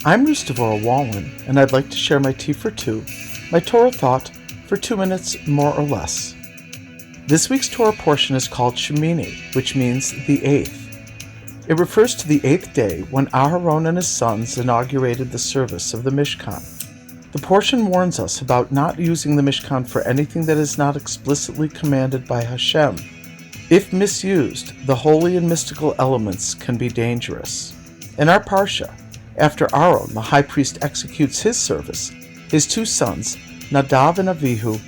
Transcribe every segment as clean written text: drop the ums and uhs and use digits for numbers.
I'm Devorah Wallen, and I'd like to share my Tea for Two, my Torah thought for 2 minutes more or less. This week's Torah portion is called Shemini, which means the eighth. It refers to the eighth day when Aharon and his sons inaugurated the service of the Mishkan. The portion warns us about not using the Mishkan for anything that is not explicitly commanded by Hashem. If misused, the holy and mystical elements can be dangerous. In our Parsha, after Aaron, the high priest, executes his service, his two sons, Nadav and Avihu,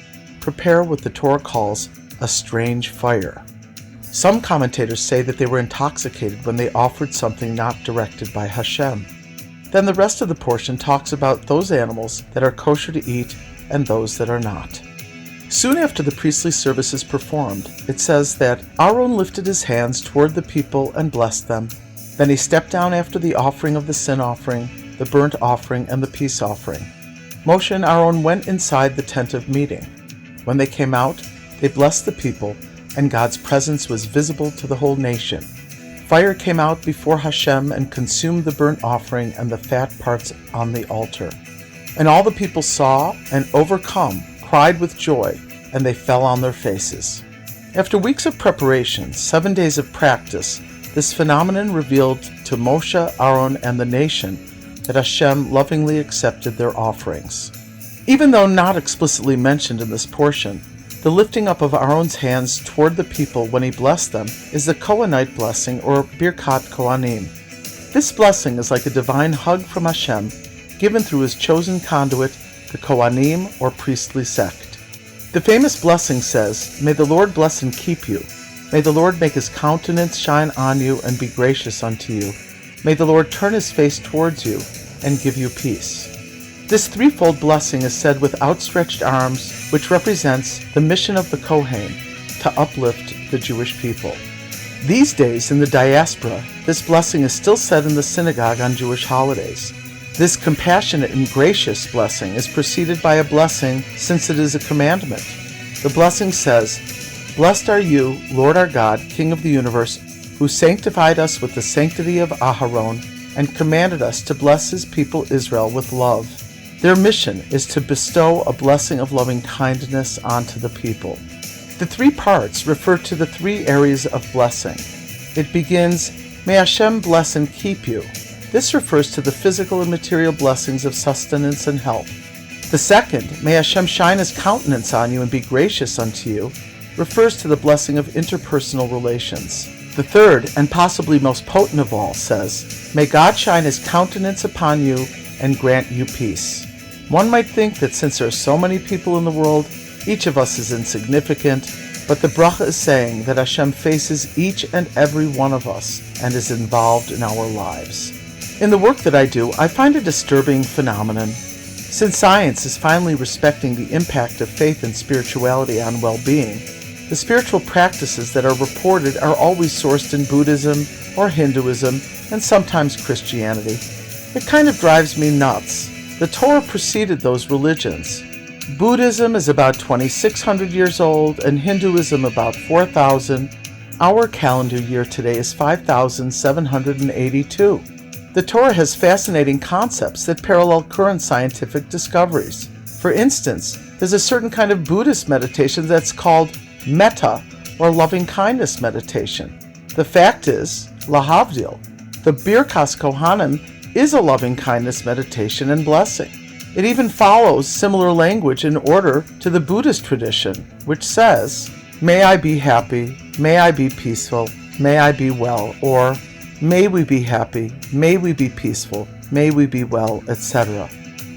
prepare what the Torah calls a strange fire. Some commentators say that they were intoxicated when they offered something not directed by Hashem. Then the rest of the portion talks about those animals that are kosher to eat and those that are not. Soon after the priestly service is performed, it says that Aaron lifted his hands toward the people and blessed them. Then he stepped down after the offering of the sin offering, the burnt offering, and the peace offering. Moshe and Aaron went inside the tent of meeting. When they came out, they blessed the people, and God's presence was visible to the whole nation. Fire came out before Hashem and consumed the burnt offering and the fat parts on the altar. And all the people saw and, overcome, cried with joy, and they fell on their faces. After weeks of preparation, 7 days of practice, this phenomenon revealed to Moshe, Aaron, and the nation that Hashem lovingly accepted their offerings. Even though not explicitly mentioned in this portion, the lifting up of Aaron's hands toward the people when he blessed them is the Kohanite blessing, or Birkat Kohanim. This blessing is like a divine hug from Hashem, given through his chosen conduit, the Kohanim, or priestly sect. The famous blessing says, "May the Lord bless and keep you. May the Lord make his countenance shine on you and be gracious unto you. May the Lord turn his face towards you and give you peace." This threefold blessing is said with outstretched arms, which represents the mission of the Kohen to uplift the Jewish people. These days, in the diaspora, this blessing is still said in the synagogue on Jewish holidays. This compassionate and gracious blessing is preceded by a blessing, since it is a commandment. The blessing says, "Blessed are you, Lord our God, King of the universe, who sanctified us with the sanctity of Aharon and commanded us to bless his people Israel with love." Their mission is to bestow a blessing of loving kindness onto the people. The three parts refer to the three areas of blessing. It begins, "May Hashem bless and keep you." This refers to the physical and material blessings of sustenance and health. The second, "May Hashem shine his countenance on you and be gracious unto you," refers to the blessing of interpersonal relations. The third, and possibly most potent of all, says, "May God shine his countenance upon you and grant you peace." One might think that since there are so many people in the world, each of us is insignificant, but the bracha is saying that Hashem faces each and every one of us and is involved in our lives. In the work that I do, I find a disturbing phenomenon. Since science is finally respecting the impact of faith and spirituality on well-being, the spiritual practices that are reported are always sourced in Buddhism or Hinduism and sometimes Christianity. It kind of drives me nuts. The Torah preceded those religions. Buddhism is about 2,600 years old and Hinduism about 4,000. Our calendar year today is 5,782. The Torah has fascinating concepts that parallel current scientific discoveries. For instance, there's a certain kind of Buddhist meditation that's called metta, or loving kindness meditation. The fact is, lahavdil, the Birkas Kohanim is a loving kindness meditation and blessing. It even follows similar language in order to the Buddhist tradition, which says, "May I be happy, may I be peaceful, may I be well," or "May we be happy, may we be peaceful, may we be well," etc.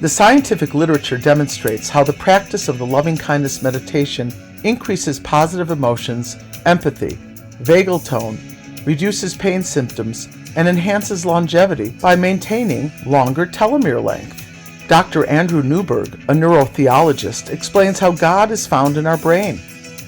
The scientific literature demonstrates how the practice of the loving kindness meditation increases positive emotions, empathy, vagal tone, reduces pain symptoms, and enhances longevity by maintaining longer telomere length. Dr. Andrew Newberg, a neurotheologist, explains how God is found in our brain.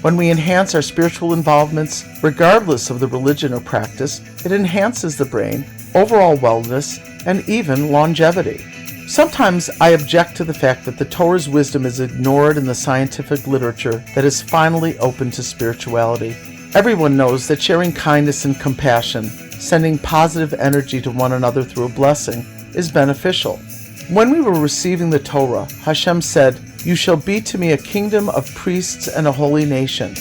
When we enhance our spiritual involvements, regardless of the religion or practice, it enhances the brain, overall wellness, and even longevity. Sometimes I object to the fact that the Torah's wisdom is ignored in the scientific literature that is finally open to spirituality. Everyone knows that sharing kindness and compassion, sending positive energy to one another through a blessing, is beneficial. When we were receiving the Torah, Hashem said, "You shall be to me a kingdom of priests and a holy nation."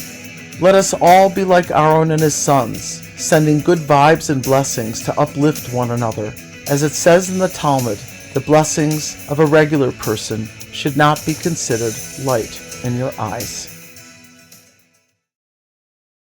Let us all be like Aaron and his sons, sending good vibes and blessings to uplift one another. As it says in the Talmud, the blessings of a regular person should not be considered light in your eyes.